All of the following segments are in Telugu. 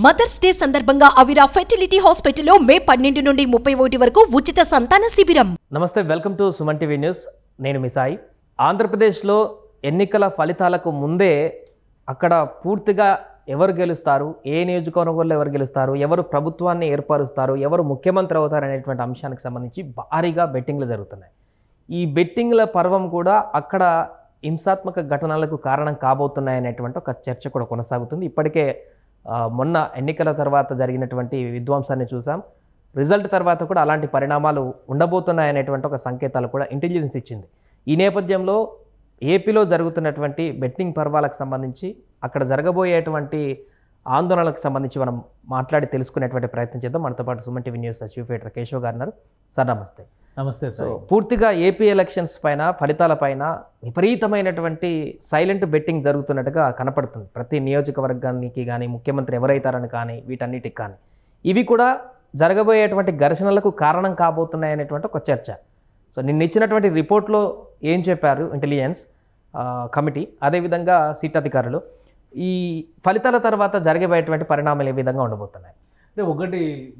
మదర్స్ డే సందర్భంగా అవిరా ఫెర్టిలిటీ హాస్పిటల్లో మే 12 నుండి 31 వరకు ఉచిత సంతాన శిబిరం. నమస్తే, welcome to Suman TV news. నేను మీ సాయి. ఆంధ్రప్రదేశ్లో ఎన్నికల ఫలితాలకు ముందే అక్కడ పూర్తిగా ఎవరు గెలుస్తారు, ఏ నియోజకవర్గంలో ఎవరు గెలుస్తారు, ఎవరు ప్రభుత్వాన్ని ఏర్పరుస్తారు, ఎవరు ముఖ్యమంత్రి అవుతారు అనేటువంటి అంశానికి సంబంధించి భారీగా బెట్టింగ్లు జరుగుతున్నాయి. ఈ బెట్టింగ్ల పర్వం కూడా అక్కడ హింసాత్మక ఘటనలకు కారణం కాబోతున్నాయనేటువంటి ఒక చర్చ కూడా కొనసాగుతుంది. ఇప్పటికే మొన్న ఎన్నికల తర్వాత జరిగినటువంటి విధ్వంసాన్ని చూసాం. రిజల్ట్ తర్వాత కూడా అలాంటి పరిణామాలు ఉండబోతున్నాయనేటువంటి ఒక సంకేతాలు కూడా ఇంటెలిజెన్స్ ఇచ్చింది. ఈ నేపథ్యంలో ఏపీలో జరుగుతున్నటువంటి బెట్టింగ్ పర్వాలకు సంబంధించి అక్కడ జరగబోయేటువంటి ఆందోళనలకు సంబంధించి మనం మాట్లాడి తెలుసుకునేటువంటి ప్రయత్నం చేద్దాం. మనతో పాటు Suman TV news chief editor Keshav గారు ఉన్నారు. సార్ నమస్తే. నమస్తే సార్. పూర్తిగా ఏపీ ఎలక్షన్స్ పైన, ఫలితాల పైన విపరీతమైనటువంటి సైలెంట్ బెట్టింగ్ జరుగుతున్నట్టుగా కనపడుతుంది. ప్రతి నియోజకవర్గానికి కానీ, ముఖ్యమంత్రి ఎవరైతారని కానీ, వీటన్నిటికి కానీ ఇవి కూడా జరగబోయేటువంటి ఘర్షణలకు కారణం కాబోతున్నాయి అనేటువంటి ఒక చర్చ. సో నిన్న ఇచ్చినటువంటి రిపోర్ట్లో ఏం చెప్పారు ఇంటెలిజెన్స్ కమిటీ, అదేవిధంగా సిట్ అధికారులు, ఈ ఫలితాల తర్వాత జరగబోయేటువంటి పరిణామాలు ఏ విధంగా ఉండబోతున్నాయి? అంటే ఒకటి,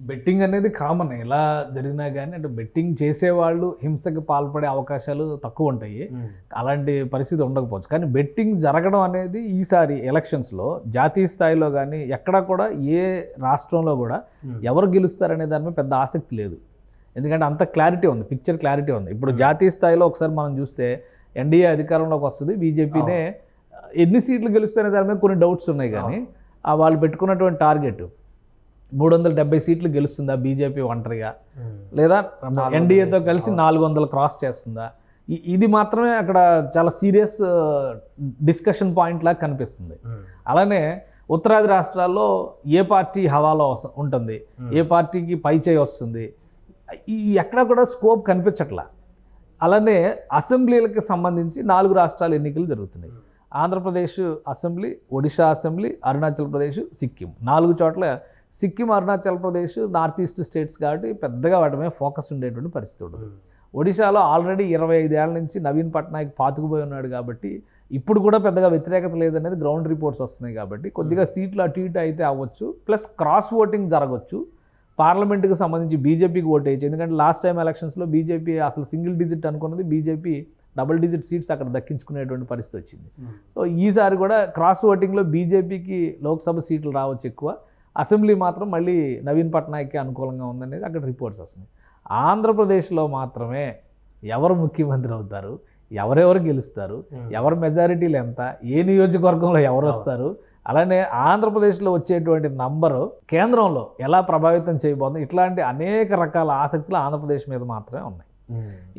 బెట్టింగ్ అనేది కామన్, ఎలా జరిగినా కానీ అంటే బెట్టింగ్ చేసేవాళ్ళు హింసకి పాల్పడే అవకాశాలు తక్కువ ఉంటాయి. అలాంటి పరిస్థితి ఉండకపోవచ్చు. కానీ బెట్టింగ్ జరగడం అనేది ఈసారి ఎలక్షన్స్లో జాతీయ స్థాయిలో కానీ ఎక్కడా కూడా ఏ రాష్ట్రంలో కూడా ఎవరు గెలుస్తారనే దాని మీద పెద్ద ఆసక్తి లేదు. ఎందుకంటే అంత క్లారిటీ ఉంది, పిక్చర్ క్లారిటీ ఉంది. ఇప్పుడు జాతీయ స్థాయిలో ఒకసారి మనం చూస్తే ఎన్డీఏ అధికారంలోకి వస్తుంది, బీజేపీనే ఎన్ని సీట్లు గెలుస్తారనే దాని మీద కొన్ని డౌట్స్ ఉన్నాయి. కానీ వాళ్ళు పెట్టుకున్నటువంటి టార్గెట్ 370 సీట్లు గెలుస్తుందా బీజేపీ ఒంటరిగా, లేదా ఎన్డీఏతో కలిసి 400 క్రాస్ చేస్తుందా, ఇది మాత్రమే అక్కడ చాలా సీరియస్ డిస్కషన్ పాయింట్ లాగా కనిపిస్తుంది. అలానే ఉత్తరాది రాష్ట్రాల్లో ఏ పార్టీ హవాలో ఉంటుంది, ఏ పార్టీకి పైచేయి వస్తుంది, ఎక్కడ కూడా స్కోప్ కనిపించట్లా. అలానే అసెంబ్లీలకు సంబంధించి 4 రాష్ట్రాల ఎన్నికలు జరుగుతున్నాయి. ఆంధ్రప్రదేశ్ అసెంబ్లీ, ఒడిశా అసెంబ్లీ, అరుణాచల్ ప్రదేశ్, సిక్కిం, 4 చోట్ల. Sikkim, Arunachal Pradesh north east states కాబట్టి పెద్దగా వాటి మీద ఫోకస్ ఉండేటువంటి పరిస్థితి ఉంటుంది. ఒడిశాలో ఆల్రెడీ 25 ఏళ్ల నుంచి నవీన్ పట్నాయక్ పాతుకుపోయి ఉన్నాడు కాబట్టి ఇప్పుడు కూడా పెద్దగా వ్యతిరేకత లేదనేది గ్రౌండ్ రిపోర్ట్స్ వస్తున్నాయి. కాబట్టి కొద్దిగా సీట్లు అటు ఇటు అయితే అవ్వచ్చు, ప్లస్ క్రాస్ ఓటింగ్ జరగవచ్చు. పార్లమెంట్కి సంబంధించి బీజేపీకి ఓటు వేయచ్చు. ఎందుకంటే లాస్ట్ టైం ఎలక్షన్స్లో బీజేపీ అసలు సింగిల్ డిజిట్ అనుకున్నది, బీజేపీ డబుల్ డిజిట్ సీట్స్ అక్కడ దక్కించుకునేటువంటి పరిస్థితి వచ్చింది. సో ఈసారి కూడా క్రాస్ ఓటింగ్లో బీజేపీకి లోక్సభ సీట్లు రావచ్చు ఎక్కువ, అసెంబ్లీ మాత్రం మళ్ళీ నవీన్ పట్నాయక్కి అనుకూలంగా ఉందనేది అక్కడ రిపోర్ట్స్ వస్తున్నాయి. ఆంధ్రప్రదేశ్లో మాత్రమే ఎవరు ముఖ్యమంత్రి అవుతారు, ఎవరెవరు గెలుస్తారు, ఎవరు మెజారిటీలు ఎంత, ఏ నియోజకవర్గంలో ఎవరు వస్తారు, అలానే ఆంధ్రప్రదేశ్లో వచ్చేటువంటి నంబరు కేంద్రంలో ఎలా ప్రభావితం చేయబోతుంది, ఇట్లాంటి అనేక రకాల ఆసక్తులు ఆంధ్రప్రదేశ్ మీద మాత్రమే ఉన్నాయి.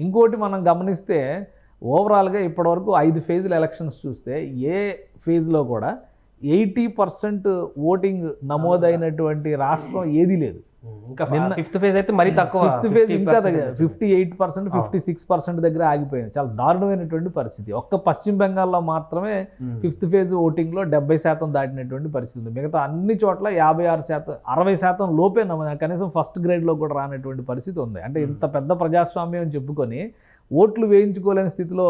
ఇంకోటి మనం గమనిస్తే ఓవరాల్గా ఇప్పటివరకు 5 ఫేజ్ల ఎలక్షన్స్ చూస్తే ఏ ఫేజ్లో కూడా 80% ఓటింగ్ నమోదైనటువంటి రాష్ట్రం ఏదీ లేదు. ఇంకా ఫిఫ్త్ ఫేజ్ అయితే మరీ తక్కువ, ఫిఫ్త్ ఫేజ్ ఇంకా 58%, 56% దగ్గర ఆగిపోయింది. చాలా దారుణమైనటువంటి పరిస్థితి. ఒక్క పశ్చిమ బెంగాల్లో మాత్రమే ఫిఫ్త్ ఫేజ్ ఓటింగ్లో 70% దాటినటువంటి పరిస్థితి ఉంది. మిగతా అన్ని చోట్ల 56%, 60% లోపే కనీసం ఫస్ట్ గ్రేడ్లో కూడా రానటువంటి పరిస్థితి ఉంది. అంటే ఇంత పెద్ద ప్రజాస్వామ్యం చెప్పుకొని ఓట్లు వేయించుకోలేని స్థితిలో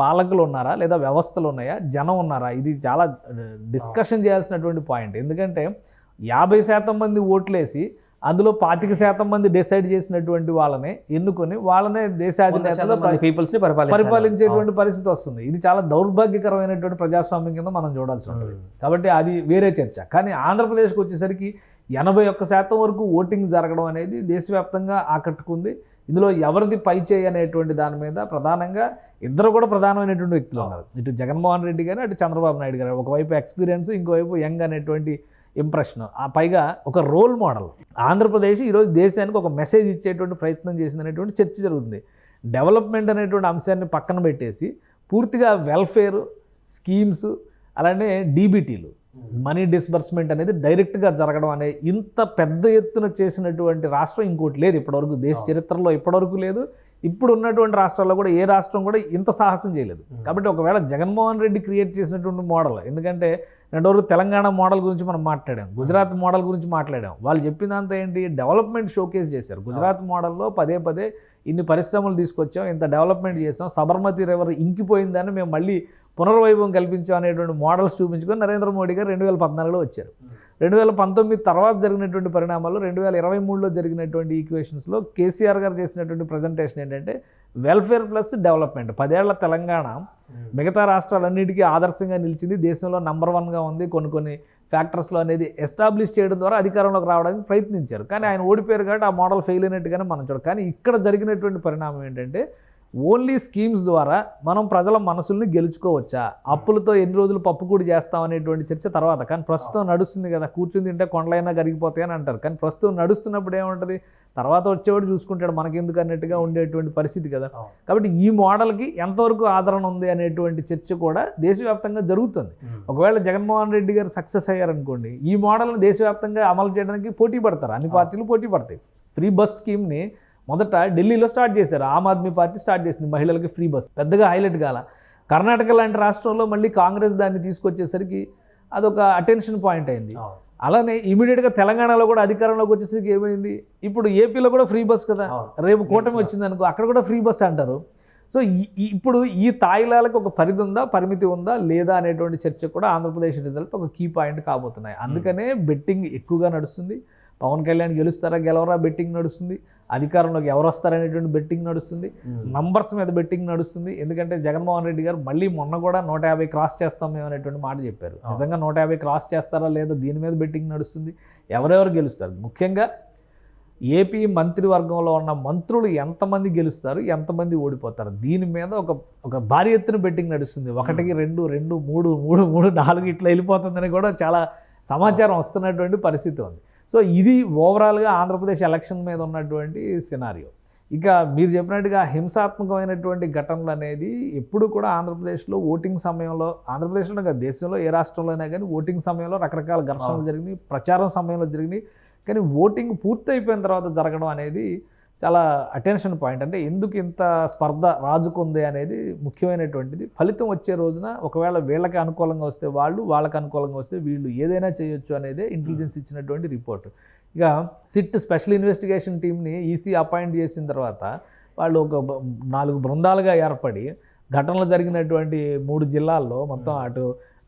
పాలకులు ఉన్నారా, లేదా వ్యవస్థలు ఉన్నాయా, జనం ఉన్నారా, ఇది చాలా డిస్కషన్ చేయాల్సినటువంటి పాయింట్. ఎందుకంటే 50% మంది ఓట్లేసి అందులో 25% మంది డిసైడ్ చేసినటువంటి వాళ్ళనే ఎన్నుకొని వాళ్ళనే దేశాధినేతలు పీపుల్స్ని పరిపాలించేటువంటి పరిస్థితి వస్తుంది. ఇది చాలా దౌర్భాగ్యకరమైనటువంటి ప్రజాస్వామ్యం కింద మనం చూడాల్సి ఉంటుంది. కాబట్టి అది వేరే చర్చ. కానీ ఆంధ్రప్రదేశ్కి వచ్చేసరికి 81% వరకు ఓటింగ్ జరగడం అనేది దేశవ్యాప్తంగా ఆకట్టుకుంది. ఇందులో ఎవరిది పై చేయి అనేటువంటి దాని మీద ప్రధానంగా ఇద్దరు కూడా ప్రధానమైనటువంటి వ్యక్తులు ఉన్నారు. ఇటు జగన్మోహన్ రెడ్డి గారు, అటు చంద్రబాబు నాయుడు గారు. ఒకవైపు ఎక్స్పీరియన్స్, ఇంకోవైపు యంగ్ అనేటువంటి ఇంప్రెషన్, పైగా ఒక రోల్ మోడల్. ఆంధ్రప్రదేశ్ ఈరోజు దేశానికి ఒక మెసేజ్ ఇచ్చేటువంటి ప్రయత్నం చేసింది అనేటువంటి చర్చ జరుగుతుంది. డెవలప్మెంట్ అనేటువంటి అంశాన్ని పక్కన పెట్టేసి పూర్తిగా వెల్ఫేర్ స్కీమ్స్, అలానే డీబీటీలు, మనీ డిస్బర్స్మెంట్ అనేది డైరెక్ట్గా జరగడం అనే ఇంత పెద్ద ఎత్తున చేసినటువంటి రాష్ట్రం ఇంకోటి లేదు ఇప్పటివరకు. దేశ చరిత్రలో ఇప్పటివరకు లేదు. ఇప్పుడు ఉన్నటువంటి రాష్ట్రాల్లో కూడా ఏ రాష్ట్రం కూడా ఇంత సాహసం చేయలేదు. కాబట్టి ఒకవేళ జగన్మోహన్ రెడ్డి క్రియేట్ చేసినటువంటి మోడల్, ఎందుకంటే రెండోరు తెలంగాణ మోడల్ గురించి మనం మాట్లాడాం, గుజరాత్ మోడల్ గురించి మాట్లాడాం. వాళ్ళు చెప్పినంత ఏంటి, డెవలప్మెంట్ షోకేస్ చేశారు. గుజరాత్ మోడల్లో పదే ఇన్ని పరిశ్రమలు తీసుకొచ్చాం, ఇంత డెవలప్మెంట్ చేసాం, సబర్మతి రివర్ ఇంకిపోయిందని మేము మళ్ళీ పునర్వైభవం కల్పించాం అనేటువంటి మోడల్స్ చూపించుకొని నరేంద్ర మోడీ గారు 2014లో వచ్చారు. 2019 తర్వాత జరిగినటువంటి పరిణామాల్లో 2023లో జరిగినటువంటి ఈక్వేషన్స్లో కేసీఆర్ గారు చేసినటువంటి ప్రజెంటేషన్ ఏంటంటే వెల్ఫేర్ ప్లస్ డెవలప్మెంట్. 10 ఏళ్ల తెలంగాణ మిగతా రాష్ట్రాలన్నిటికీ ఆదర్శంగా నిలిచింది, దేశంలో నంబర్ 1గా ఉంది, కొన్ని ఫ్యాక్టర్స్లో అనేది ఎస్టాబ్లిష్ చేయడం ద్వారా అధికారంలోకి రావడానికి ప్రయత్నించారు. కానీ ఆయన ఓడిపోయారు కాబట్టి ఆ మోడల్ ఫెయిల్ అయినట్టుగానే మనం చూడాలి. కానీ ఇక్కడ జరిగినటువంటి పరిణామం ఏంటంటే ఓన్లీ స్కీమ్స్ ద్వారా మనం ప్రజల మనసుల్ని గెలుచుకోవచ్చా, అప్పులతో ఎన్ని రోజులు పప్పుకూడి చేస్తాం అనేటువంటి చర్చ తర్వాత. కానీ ప్రస్తుతం నడుస్తుంది కదా, కూర్చుని తింటే కొండలైనా కరిగిపోతాయి అని అంటారు. కానీ ప్రస్తుతం నడుస్తున్నప్పుడు ఏముంటుంది, తర్వాత వచ్చేవాడు చూసుకుంటాడు మనకెందుకు అన్నట్టుగా ఉండేటువంటి పరిస్థితి కదా. కాబట్టి ఈ మోడల్కి ఎంతవరకు ఆదరణ ఉంది అనేటువంటి చర్చ కూడా దేశవ్యాప్తంగా జరుగుతుంది. ఒకవేళ జగన్మోహన్ రెడ్డి గారు సక్సెస్ అయ్యారనుకోండి, ఈ మోడల్ని దేశవ్యాప్తంగా అమలు చేయడానికి పోటీ పడతారు, అన్ని పార్టీలు పోటీ పడతాయి. ఫ్రీ బస్ స్కీమ్ని మొదట ఢిల్లీలో స్టార్ట్ చేశారు, ఆమ్ ఆద్మీ పార్టీ స్టార్ట్ చేసింది, మహిళలకి ఫ్రీ బస్, పెద్దగా హైలైట్ కాల. కర్ణాటక లాంటి రాష్ట్రంలో మళ్ళీ కాంగ్రెస్ దాన్ని తీసుకొచ్చేసరికి అదొక అటెన్షన్ పాయింట్ అయింది. అలానే ఇమీడియట్గా తెలంగాణలో కూడా అధికారంలోకి వచ్చేసరికి ఏమైంది, ఇప్పుడు ఏపీలో కూడా ఫ్రీ బస్ కదా, రేపు కూటమి వచ్చింది అనుకో అక్కడ కూడా ఫ్రీ బస్ అంటారు. సో ఇప్పుడు ఈ తాయిలాలకు ఒక పరిధి ఉందా, పరిమితి ఉందా లేదా అనేటువంటి చర్చ కూడా ఆంధ్రప్రదేశ్ రిజల్ట్ ఒక కీ పాయింట్ కాబోతున్నాయి. అందుకనే బెట్టింగ్ ఎక్కువగా నడుస్తుంది. పవన్ కళ్యాణ్ గెలుస్తారా గెలవరా బెట్టింగ్ నడుస్తుంది, అధికారంలోకి ఎవరు వస్తారనేటువంటి బెట్టింగ్ నడుస్తుంది, నంబర్స్ మీద బెట్టింగ్ నడుస్తుంది. ఎందుకంటే జగన్మోహన్ రెడ్డి గారు మళ్ళీ మొన్న కూడా 150 క్రాస్ చేస్తాం మేము అనేటువంటి మాట చెప్పారు. నిజంగా 150 క్రాస్ చేస్తారా లేదా దీని మీద బెట్టింగ్ నడుస్తుంది. ఎవరెవరు గెలుస్తారు, ముఖ్యంగా ఏపీ మంత్రివర్గంలో ఉన్న మంత్రులు ఎంతమంది గెలుస్తారు, ఎంతమంది ఓడిపోతారు, దీని మీద ఒక భారీ ఎత్తున బెట్టింగ్ నడుస్తుంది. 1, 2, 2, 3, 4 ఇట్లా వెళ్ళిపోతుందని కూడా చాలా సమాచారం వస్తున్నటువంటి పరిస్థితి ఉంది. సో ఇది ఓవరాల్గా ఆంధ్రప్రదేశ్ ఎలక్షన్ మీద ఉన్నటువంటి సినారియో. ఇక మీరు చెప్పినట్టుగా హింసాత్మకమైనటువంటి ఘటనలు అనేది ఎప్పుడు కూడా ఆంధ్రప్రదేశ్లో ఓటింగ్ సమయంలో, ఆంధ్రప్రదేశ్లో కాదు దేశంలో ఏ రాష్ట్రంలో అయినా కానీ ఓటింగ్ సమయంలో రకరకాల ఘర్షణలు జరిగినాయి, ప్రచారం సమయంలో జరిగినాయి. కానీ ఓటింగ్ పూర్తయిపోయిన తర్వాత జరగడం అనేది చాలా అటెన్షన్ పాయింట్. అంటే ఎందుకు ఇంత స్పర్ధ రాజుకుంది అనేది ముఖ్యమైనటువంటిది. ఫలితం వచ్చే రోజున ఒకవేళ వీళ్ళకి అనుకూలంగా వస్తే వాళ్ళు, వాళ్ళకి అనుకూలంగా వస్తే వీళ్ళు ఏదైనా చేయొచ్చు అనేదే ఇంటెలిజెన్స్ ఇచ్చినటువంటి రిపోర్ట్. ఇక సిట్ స్పెషల్ ఇన్వెస్టిగేషన్ టీమ్ని ఈసీ అపాయింట్ చేసిన తర్వాత వాళ్ళు ఒక 4 బృందాలుగా ఏర్పడి ఘటనలు జరిగినటువంటి 3 జిల్లాల్లో మొత్తం అటు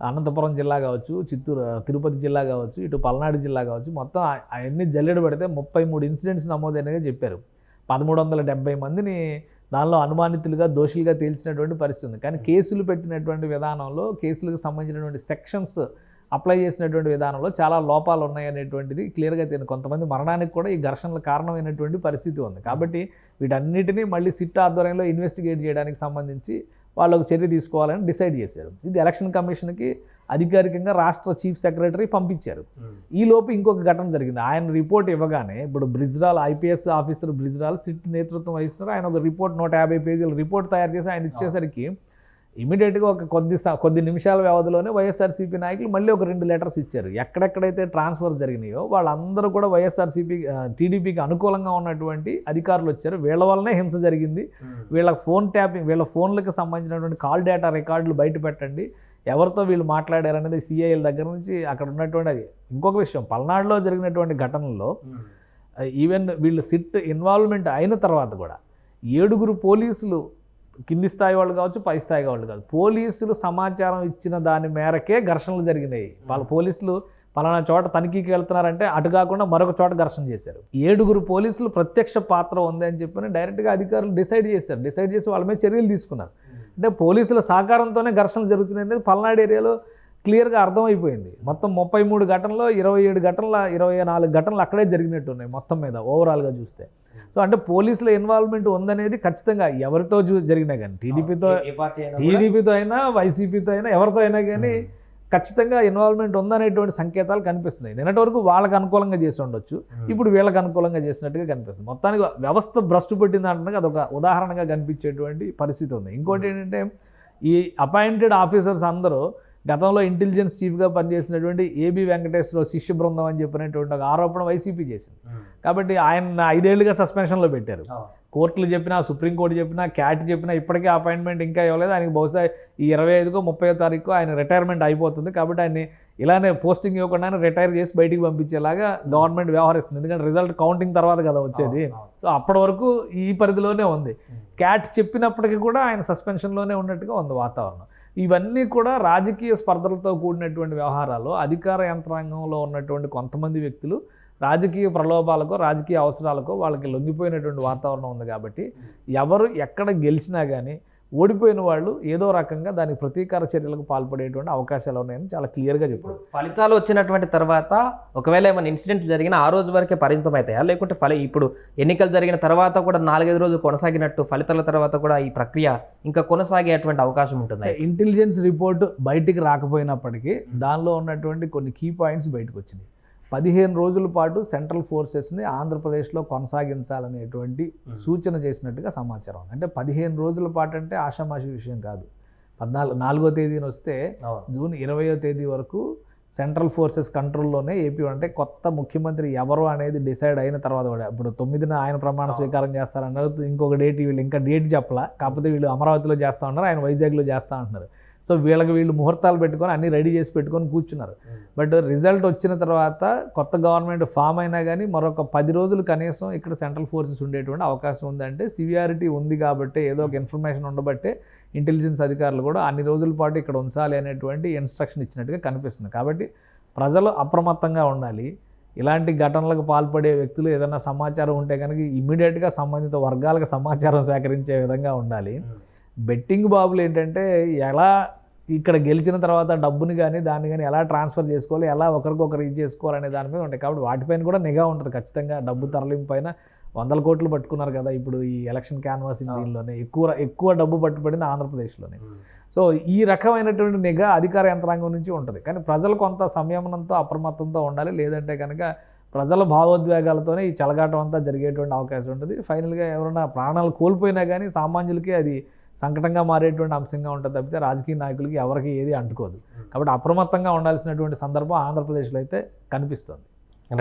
అనంతపురం జిల్లా కావచ్చు, చిత్తూరు తిరుపతి జిల్లా కావచ్చు, ఇటు పల్నాడు జిల్లా కావచ్చు, మొత్తం అవన్నీ జల్లెడ పడితే 33 ఇన్సిడెంట్స్ నమోదైనగా చెప్పారు. 1370 మందిని దానిలో అనుమానితులుగా దోషులుగా తేల్చినటువంటి పరిస్థితి ఉంది. కానీ కేసులు పెట్టినటువంటి విధానంలో, కేసులకు సంబంధించినటువంటి సెక్షన్స్ అప్లై చేసినటువంటి విధానంలో చాలా లోపాలు ఉన్నాయనేటువంటిది క్లియర్గా తెలియదు. కొంతమంది మరణానికి కూడా ఈ ఘర్షణలు కారణమైనటువంటి పరిస్థితి ఉంది. కాబట్టి వీటన్నిటినీ మళ్ళీ సిట్ ఆధ్వర్యంలో ఇన్వెస్టిగేట్ చేయడానికి సంబంధించి వాళ్ళకు చర్య తీసుకోవాలని డిసైడ్ చేశారు. ఇది ఎలక్షన్ కమిషన్కి అధికారికంగా రాష్ట్ర చీఫ్ సెక్రటరీ పంపించారు. ఈలోపు ఇంకొక ఘటన జరిగింది. ఆయన రిపోర్ట్ ఇవ్వగానే ఇప్పుడు బ్రిజ్రాల్ ఐపీఎస్ ఆఫీసర్ బ్రిజ్రాల్ సిట్ నేతృత్వం వహిస్తున్నారు. ఆయన ఒక రిపోర్ట్ 150 పేజీల రిపోర్ట్ తయారు చేసి ఆయన ఇచ్చేసరికి ఇమీడియట్గా ఒక కొద్ది నిమిషాల వ్యవధిలోనే వైఎస్ఆర్సీపీ నాయకులు మళ్ళీ ఒక 2 లెటర్స్ ఇచ్చారు. ఎక్కడెక్కడైతే ట్రాన్స్ఫర్స్ జరిగినాయో వాళ్ళందరూ కూడా టీడీపీకి అనుకూలంగా ఉన్నటువంటి అధికారులు వచ్చారు. వీళ్ళ వల్లనే హింస జరిగింది, వీళ్ళ ఫోన్ ట్యాపింగ్, వీళ్ళ ఫోన్లకు సంబంధించినటువంటి కాల్ డేటా రికార్డులు బయట పెట్టండి, ఎవరితో వీళ్ళు మాట్లాడారనేది సిఐఎల్ దగ్గర నుంచి అక్కడ ఉన్నటువంటి అది. ఇంకొక విషయం, పల్నాడులో జరిగినటువంటి ఘటనల్లో ఈవెన్ వీళ్ళు సిట్ ఇన్వాల్వ్మెంట్ అయిన తర్వాత కూడా 7 పోలీసులు, కింది స్థాయి వాళ్ళు కావచ్చు, పై స్థాయి వాళ్ళు కాదు, పోలీసులు సమాచారం ఇచ్చిన దాని మేరకే ఘర్షణలు జరిగినాయి. వాళ్ళ పోలీసులు పలానా చోట తనిఖీకి వెళ్తున్నారంటే అటు కాకుండా మరొక చోట ఘర్షణ చేశారు. 7 పోలీసులు ప్రత్యక్ష పాత్ర ఉంది అని చెప్పి డైరెక్ట్గా అధికారులు డిసైడ్ చేసి వాళ్ళ మీద చర్యలు తీసుకున్నారు. అంటే పోలీసుల సహకారంతోనే ఘర్షణలు జరుగుతున్నాయి అనేది పల్నాడు ఏరియాలో క్లియర్గా అర్థమైపోయింది. మొత్తం 33 ఘటనలో 24 ఘటనలు అక్కడే జరిగినట్టున్నాయి మొత్తం మీద ఓవరాల్గా చూస్తే. సో అంటే పోలీసుల ఇన్వాల్వ్మెంట్ ఉందనేది ఖచ్చితంగా ఎవరితో జరిగినా కానీ, టీడీపీతో అయినా, వైసీపీతో అయినా, ఎవరితో అయినా కానీ ఖచ్చితంగా ఇన్వాల్వ్మెంట్ ఉందనేటువంటి సంకేతాలు కనిపిస్తున్నాయి. నిన్నటి వరకు వాళ్ళకి అనుకూలంగా చేసి ఉండొచ్చు, ఇప్పుడు వీళ్ళకి అనుకూలంగా చేసినట్టుగా కనిపిస్తుంది. మొత్తానికి వ్యవస్థ భ్రష్టు పెట్టింది అంటే అదొక ఉదాహరణగా కనిపించేటువంటి పరిస్థితి ఉంది. ఇంకోటి ఏంటంటే ఈ అపాయింటెడ్ ఆఫీసర్స్ అందరూ గతంలో ఇంటెలిజెన్స్ చీఫ్గా పనిచేసినటువంటి ఏబి వెంకటేశ్వర శిష్య బృందం అని చెప్పినటువంటి ఒక ఆరోపణ వైసీపీ చేసింది. కాబట్టి ఆయన 5 ఏళ్లుగా సస్పెన్షన్లో పెట్టారు. కోర్టులు చెప్పినా, సుప్రీంకోర్టు చెప్పినా, క్యాట్ చెప్పినా ఇప్పటికే అపాయింట్మెంట్ ఇంకా ఇవ్వలేదు. ఆయనకి బహుశా ఈ 25కో 30వ తారీఖు ఆయన రిటైర్మెంట్ అయిపోతుంది. కాబట్టి ఆయన్ని ఇలానే పోస్టింగ్ ఇవ్వకుండా రిటైర్ చేసి బయటికి పంపించేలాగా గవర్నమెంట్ వ్యవహరిస్తుంది. ఎందుకంటే రిజల్ట్ కౌంటింగ్ తర్వాత కదా వచ్చేది. సో అప్పటి వరకు ఈ పరిధిలోనే ఉంది. క్యాట్ చెప్పినప్పటికీ కూడా ఆయన సస్పెన్షన్లోనే ఉన్నట్టుగా ఉంది వాతావరణం. ఇవన్నీ కూడా రాజకీయ స్పర్ధలతో కూడినటువంటి వ్యవహారాలు. అధికార యంత్రాంగంలో ఉన్నటువంటి కొంతమంది వ్యక్తులు రాజకీయ ప్రలోభాలకో రాజకీయ అవసరాలకో వాళ్ళకి లొంగిపోయినటువంటి వాతావరణం ఉంది కాబట్టి ఎవరు ఎక్కడ గెలిచినా కానీ ఓడిపోయిన వాళ్ళు ఏదో రకంగా దానికి ప్రతీకార చర్యలకు పాల్పడేటువంటి అవకాశాలు ఉన్నాయని చాలా క్లియర్గా చెప్పారు. ఫలితాలు వచ్చినటువంటి తర్వాత ఒకవేళ ఏమైనా ఇన్సిడెంట్ జరిగినా ఆ రోజు వరకే పరిమితం అవుతాయా, లేకుంటే ఇప్పుడు ఎన్నికలు జరిగిన తర్వాత కూడా 4-5 రోజులు కొనసాగినట్టు ఫలితాల తర్వాత కూడా ఈ ప్రక్రియ ఇంకా కొనసాగేటువంటి అవకాశం ఉంటుంది? ఇంటెలిజెన్స్ రిపోర్ట్ బయటికి రాకపోయినప్పటికీ దానిలో ఉన్నటువంటి కొన్ని కీ పాయింట్స్ బయటకు వచ్చినాయి. 15 రోజుల పాటు సెంట్రల్ ఫోర్సెస్ని ఆంధ్రప్రదేశ్లో కొనసాగించాలనేటువంటి సూచన చేసినట్టుగా సమాచారం. అంటే 15 రోజుల పాటు అంటే ఆషామాషి విషయం కాదు. 4వ తేదీన వస్తే జూన్ 20వ తేదీ వరకు సెంట్రల్ ఫోర్సెస్ కంట్రోల్లోనే ఏపీ అంటే కొత్త ముఖ్యమంత్రి ఎవరు అనేది డిసైడ్ అయిన తర్వాత కూడా ఇప్పుడు 9న ఆయన ప్రమాణ స్వీకారం చేస్తారన్నారు. ఇంకొక డేట్ వీళ్ళు ఇంకా డేట్ చెప్పలా, కాకపోతే వీళ్ళు అమరావతిలో చేస్తూ ఉన్నారు, ఆయన వైజాగ్లో చేస్తూ ఉంటున్నారు. సో వీళ్ళు ముహూర్తాలు పెట్టుకొని అన్నీ రెడీ చేసి పెట్టుకొని కూర్చున్నారు. బట్ రిజల్ట్ వచ్చిన తర్వాత కొత్త గవర్నమెంట్ ఫామ్ అయినా కానీ మరొక 10 రోజులు కనీసం ఇక్కడ సెంట్రల్ ఫోర్సెస్ ఉండేటువంటి అవకాశం ఉందంటే సివియారిటీ ఉంది కాబట్టి ఏదో ఒక ఇన్ఫర్మేషన్ ఉండబట్టే ఇంటెలిజెన్స్ అధికారులు కూడా అన్ని రోజుల పాటు ఇక్కడ ఉంచాలి అనేటువంటి ఇన్స్ట్రక్షన్ ఇచ్చినట్టుగా కనిపిస్తుంది. కాబట్టి ప్రజలు అప్రమత్తంగా ఉండాలి. ఇలాంటి ఘటనలకు పాల్పడే వ్యక్తులు ఏదైనా సమాచారం ఉంటే కనుక ఇమ్మీడియట్గా సంబంధిత వర్గాలకు సమాచారం సేకరించే విధంగా ఉండాలి. బెట్టింగ్ బాబులు ఏంటంటే ఎలా ఇక్కడ గెలిచిన తర్వాత డబ్బుని కానీ దాన్ని కానీ ఎలా ట్రాన్స్ఫర్ చేసుకోవాలి, ఎలా ఒకరికొకరు ఇది చేసుకోవాలనే దాని మీద ఉంటాయి. కాబట్టి వాటిపైన కూడా నిఘా ఉంటుంది ఖచ్చితంగా. డబ్బు తరలింపు పైన 100 కోట్లు పట్టుకున్నారు కదా ఇప్పుడు ఈ ఎలక్షన్ క్యాన్వాసింగ్ దీనిలోనే ఎక్కువ డబ్బు పట్టుబడింది ఆంధ్రప్రదేశ్లోనే. సో ఈ రకమైనటువంటి నిఘా అధికార యంత్రాంగం నుంచి ఉంటుంది. కానీ ప్రజలు కొంత సంయమనంతో అప్రమత్తంతో ఉండాలి. లేదంటే కనుక ప్రజల భావోద్వేగాలతోనే ఈ చెలగాటం అంతా జరిగేటువంటి అవకాశం ఉంటుంది. ఫైనల్గా ఎవరైనా ప్రాణాలు కోల్పోయినా కానీ సామాన్యులకి అది సంకటంగా మారేటువంటి అంశంగా ఉంటుంది తప్పితే రాజకీయ నాయకులకి ఎవరికి ఏది అంటుకోదు. కాబట్టి అప్రమత్తంగా ఉండాల్సినటువంటి సందర్భం ఆంధ్రప్రదేశ్లో అయితే కనిపిస్తుంది.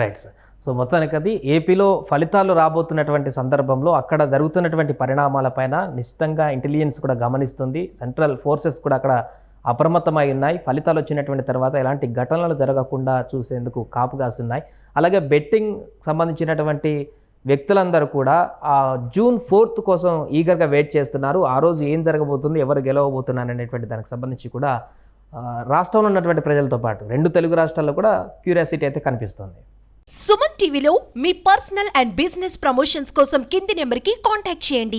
Right sir. సో మొత్తానికి అది ఏపీలో ఫలితాలు రాబోతున్నటువంటి సందర్భంలో అక్కడ జరుగుతున్నటువంటి పరిణామాలపైన నిశ్చితంగా ఇంటెలిజెన్స్ కూడా గమనిస్తుంది. సెంట్రల్ ఫోర్సెస్ కూడా అక్కడ అప్రమత్తమై ఉన్నాయి. ఫలితాలు వచ్చినటువంటి తర్వాత ఎలాంటి ఘటనలు జరగకుండా చూసేందుకు కాపు కాస్తున్నాయి. అలాగే బెట్టింగ్ సంబంధించినటువంటి వ్యక్తులందరూ కూడా జూన్ 4th కోసం ఈగర్గా వెయిట్ చేస్తున్నారు. ఆ రోజు ఏం జరగబోతుంది, ఎవరు గెలవబోతున్నారు అనేటువంటి దానికి సంబంధించి కూడా రాష్ట్రంలో ఉన్నటువంటి ప్రజలతో పాటు 2 తెలుగు రాష్ట్రాల్లో కూడా క్యూరియాసిటీ అయితే కనిపిస్తుంది. సుమన్ టీవీలో మీ పర్సనల్ అండ్ బిజినెస్ ప్రమోషన్స్ కోసం కింది నెంబర్కి కాంటాక్ట్ చేయండి.